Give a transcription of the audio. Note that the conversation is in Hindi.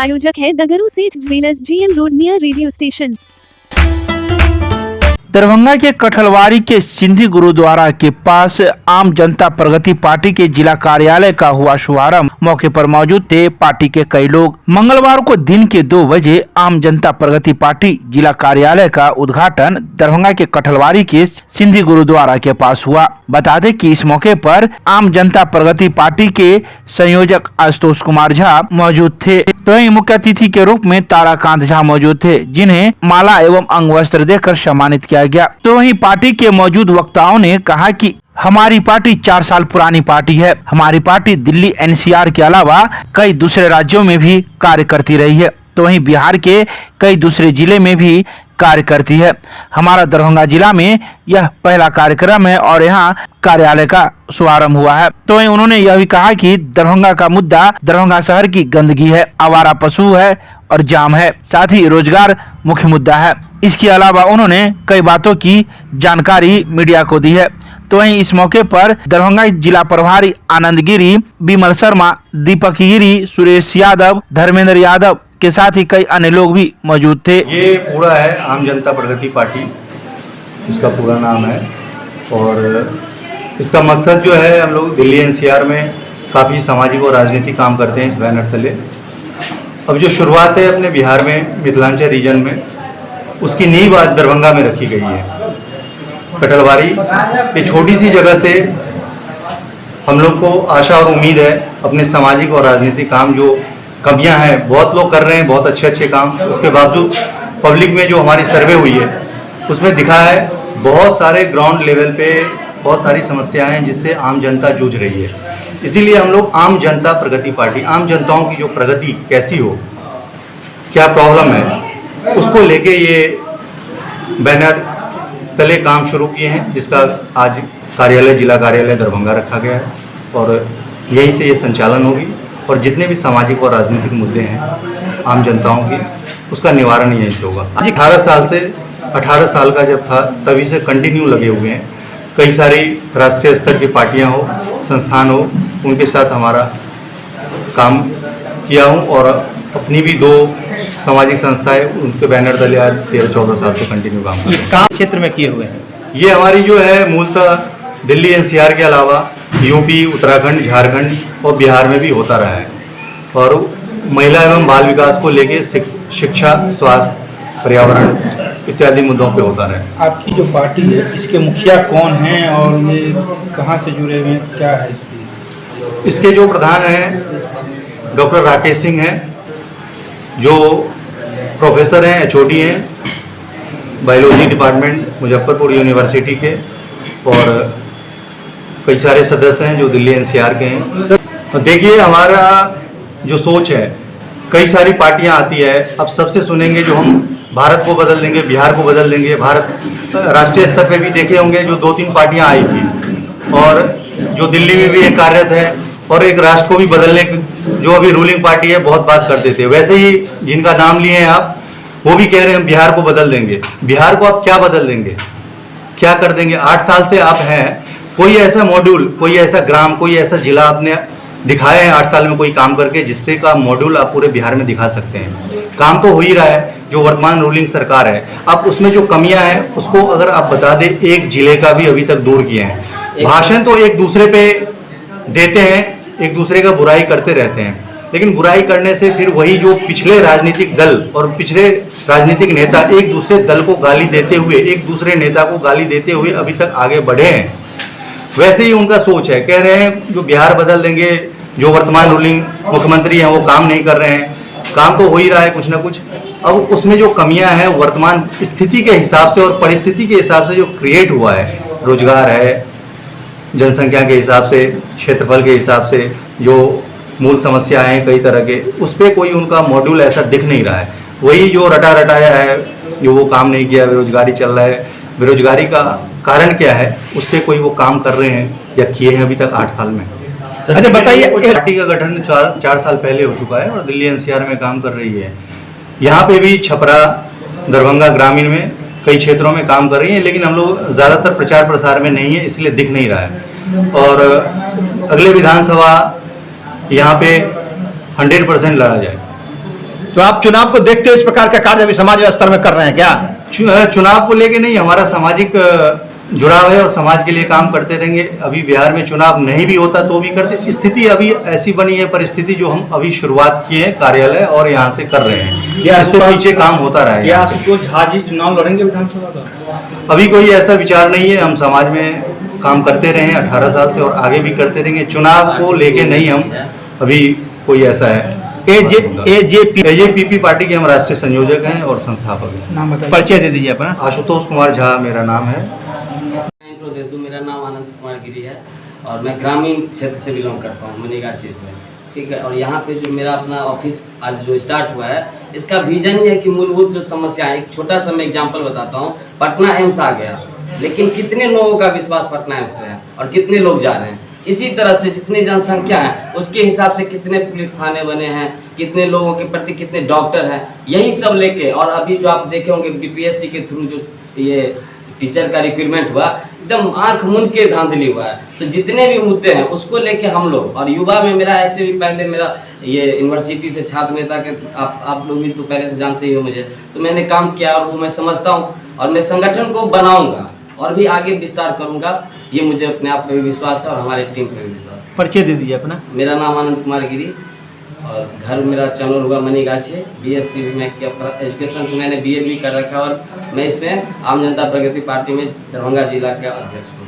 प्रायोजक है दगरू सेठ jewellers, GM road near radio station. Darbhanga के कठलवाड़ी के सिंधी गुरुद्वारा के पास आम जनता प्रगति पार्टी के जिला कार्यालय का हुआ शुभारंभ। मौके पर मौजूद थे पार्टी के कई लोग। मंगलवार को दिन के 2 बजे आम जनता प्रगति पार्टी जिला कार्यालय का उद्घाटन दरभंगा के कठलवाड़ी के सिंधी गुरुद्वारा के पास हुआ। बता दें कि इस मौके पर आम जनता प्रगति पार्टी के संयोजक आशुतोष कुमार झा मौजूद थे। तो वहीं मुख्य अतिथि के रूप में ताराकांत झा मौजूद थे, जिन्हें माला एवं अंग वस्त्र देकर सम्मानित किया गया। तो वहीं पार्टी के मौजूद वक्ताओं ने कहा कि हमारी पार्टी 4 साल पुरानी पार्टी है। हमारी पार्टी दिल्ली NCR के अलावा कई दूसरे राज्यों में भी कार्य करती रही है। तो वहीं बिहार के कई दूसरे जिले में भी कार्य करती है। हमारा दरभंगा जिला में यह पहला कार्यक्रम है और यहाँ कार्यालय का शुभारंभ हुआ है। तो उन्होंने यह भी कहा कि दरभंगा का मुद्दा दरभंगा शहर की गंदगी है, आवारा पशु है और जाम है, साथ ही रोजगार मुख्य मुद्दा है। इसके अलावा उन्होंने कई बातों की जानकारी मीडिया को दी है। तो वहीं इस मौके पर दरभंगा जिला प्रभारी आनंद गिरी, विमल शर्मा, दीपक गिरी, सुरेश यादव, धर्मेंद्र यादव के साथ ही कई अन्य लोग भी मौजूद थे। ये पूरा है आम जनता प्रगति पार्टी, इसका पूरा नाम है। और इसका मकसद जो है, हम लोग दिल्ली NCR में काफ़ी सामाजिक और राजनीतिक काम करते हैं इस बैनर तले। अब जो शुरुआत है अपने बिहार में मिथिलांचल रीजन में, उसकी नींव आज दरभंगा में रखी गई है। कठलवाड़ी ये छोटी सी जगह से हम लोग को आशा और उम्मीद है अपने सामाजिक और राजनीतिक काम जो कमियां हैं, बहुत लोग कर रहे हैं बहुत अच्छे काम, उसके बावजूद पब्लिक में जो हमारी सर्वे हुई है उसमें दिखा है बहुत सारे ग्राउंड लेवल पे बहुत सारी समस्याएं हैं जिससे आम जनता जूझ रही है। इसीलिए हम लोग आम जनता प्रगति पार्टी, आम जनताओं की जो प्रगति कैसी हो, क्या प्रॉब्लम है, उसको लेके ये बैनर तले काम शुरू किए हैं, जिसका आज कार्यालय जिला कार्यालय दरभंगा रखा गया है और यहीं से ये संचालन होगी। और जितने भी सामाजिक और राजनीतिक मुद्दे हैं आम जनताओं के, उसका निवारण यहीं से होगा। आज 18 साल का जब था तभी से कंटिन्यू लगे हुए हैं। कई सारी राष्ट्रीय स्तर की पार्टियां हो, संस्थान हो, उनके साथ हमारा काम किया हूं और अपनी भी 2 सामाजिक संस्थाएं, उनके बैनर तले आज 13-14 साल से कंटिन्यू काम कर रहे हैं। काम क्षेत्र में किए हुए हैं। ये हमारी जो है मूलतः दिल्ली NCR के अलावा यूपी, उत्तराखंड, झारखंड और बिहार में भी होता रहा है और महिला एवं बाल विकास को लेके शिक्षा, स्वास्थ्य, पर्यावरण इत्यादि मुद्दों पे होता रहा है। आपकी जो पार्टी है इसके मुखिया कौन हैं और ये कहाँ से जुड़े हुए हैं, क्या है इसकी? इसके जो प्रधान हैं डॉक्टर राकेश सिंह हैं, जो प्रोफेसर हैं, HOD हैं बायोलॉजी डिपार्टमेंट मुजफ्फरपुर यूनिवर्सिटी के, और कई सारे सदस्य हैं जो दिल्ली NCR के हैं। देखिए हमारा जो सोच है, कई सारी पार्टियां आती है, अब सबसे सुनेंगे जो हम भारत को बदल देंगे, बिहार को बदल देंगे। भारत राष्ट्रीय स्तर पे भी देखे होंगे जो 2-3 पार्टियां आई थी और जो दिल्ली में भी एक कार्यरत है और एक राष्ट्र को भी बदलने जो अभी रूलिंग पार्टी है बहुत बात कर देते हैं। वैसे ही जिनका नाम लिए हैं आप, वो भी कह रहे हैं बिहार को बदल देंगे। बिहार को आप क्या बदल देंगे, क्या कर देंगे? 8 साल से आप हैं, कोई ऐसा मॉड्यूल, कोई ऐसा ग्राम, कोई ऐसा जिला आपने दिखाया है 8 साल में कोई काम करके जिससे का मॉड्यूल आप पूरे बिहार में दिखा सकते हैं? काम तो हो ही रहा है जो वर्तमान रूलिंग सरकार है। अब उसमें जो कमियां हैं उसको अगर आप बता दें, एक जिले का भी अभी तक दूर किए हैं। भाषण तो एक दूसरे पे देते हैं, एक दूसरे का बुराई करते रहते हैं, लेकिन बुराई करने से फिर वही जो पिछले राजनीतिक दल और पिछले राजनीतिक नेता एक दूसरे दल को गाली देते हुए, एक दूसरे नेता को गाली देते हुए अभी तक आगे बढ़े हैं। वैसे ही उनका सोच है, कह रहे हैं जो बिहार बदल देंगे, जो वर्तमान रूलिंग मुख्यमंत्री हैं वो काम नहीं कर रहे हैं। काम तो हो ही रहा है कुछ ना कुछ। अब उसमें जो कमियां हैं वर्तमान स्थिति के हिसाब से और परिस्थिति के हिसाब से जो क्रिएट हुआ है, रोजगार है, जनसंख्या के हिसाब से, क्षेत्रफल के हिसाब से जो मूल समस्या हैं कई तरह के, उस पर कोई उनका मॉड्यूल ऐसा दिख नहीं रहा है। वही जो रटा रटाया है, जो वो काम नहीं किया, बेरोजगारी चल रहा है। बेरोजगारी का कारण क्या है, उस पर कोई वो काम कर रहे हैं या किए हैं अभी तक 8 साल में? अच्छा बताइए, पार्टी का गठन 4 साल पहले हो चुका है और दिल्ली NCR में काम कर रही है। यहाँ पे भी छपरा, दरभंगा ग्रामीण में कई क्षेत्रों में काम कर रही है, लेकिन हम लोग ज़्यादातर प्रचार प्रसार में नहीं है, इसलिए दिख नहीं रहा है। और अगले विधानसभा यहाँ पे 100% लड़ा जाए। तो आप चुनाव को देखते हुए इस प्रकार का कार्य अभी समाज स्तर में कर रहे हैं क्या? चुनाव को लेके नहीं, हमारा सामाजिक जुड़ाव है और समाज के लिए काम करते रहेंगे। अभी बिहार में चुनाव नहीं भी होता तो भी करते। स्थिति अभी ऐसी बनी है परिस्थिति जो हम अभी शुरुआत किए हैं कार्यालय और यहाँ से कर रहे हैं, इससे पीछे काम होता रहेगा। क्या आशुतोष झा जी चुनाव लड़ेंगे विधानसभा का? अभी कोई ऐसा विचार नहीं है। हम समाज में काम करते रहे हैं 18 साल से और आगे भी करते रहेंगे। चुनाव को लेके नहीं हम अभी कोई ऐसा है। एजेपीपी पार्टी के हम राष्ट्रीय संयोजक हैं और संस्थापक हैं। नाम बताइए। परिचय दे दीजिए अपना। आशुतोष कुमार झा मेरा नाम है। दे दूं, मेरा नाम अनंत कुमार गिरी है और मैं ग्रामीण क्षेत्र से बिलोंग करता हूँ, मनीगाछी से। ठीक है, और यहाँ पे जो मेरा अपना ऑफिस आज जो स्टार्ट हुआ है, इसका विजन ये है कि मूलभूत जो समस्या है, एक छोटा सा मैं एग्जांपल बताता हूँ। पटना एम्स आ गया, लेकिन कितने लोगों का विश्वास पटना एम्स पे है और कितने लोग जा रहे हैं? इसी तरह से जितनी जनसंख्या है उसके हिसाब से कितने पुलिस थाने बने हैं, कितने लोगों के प्रति कितने डॉक्टर हैं, यही सब लेके। और अभी जो आप देखे होंगे बीपीएससी के थ्रू जो ये टीचर का रिक्रूटमेंट हुआ, एकदम आंख मूंद के धांधली हुआ है। तो जितने भी मुद्दे हैं उसको लेके हम लोग, और युवा में मेरा ऐसे भी पहले मेरा ये यूनिवर्सिटी से छात्र नेता के आप लोग भी तो पहले से जानते ही हो मुझे, तो मैंने काम किया और वो मैं समझता हूँ और मैं संगठन को बनाऊंगा और भी आगे विस्तार करूंगा। ये मुझे अपने आप पे भी विश्वास है और हमारे टीम पे भी विश्वास है। परिचय दे दीजिए अपना। मेरा नाम अनंत कुमार गिरी और घर मेरा चनौर हुआ मनीगाछी। बीएससी भी मैं एजुकेशन से मैंने बीए भी कर रखा है और मैं इसमें आम जनता प्रगति पार्टी में दरभंगा जिला का अध्यक्ष हूँ।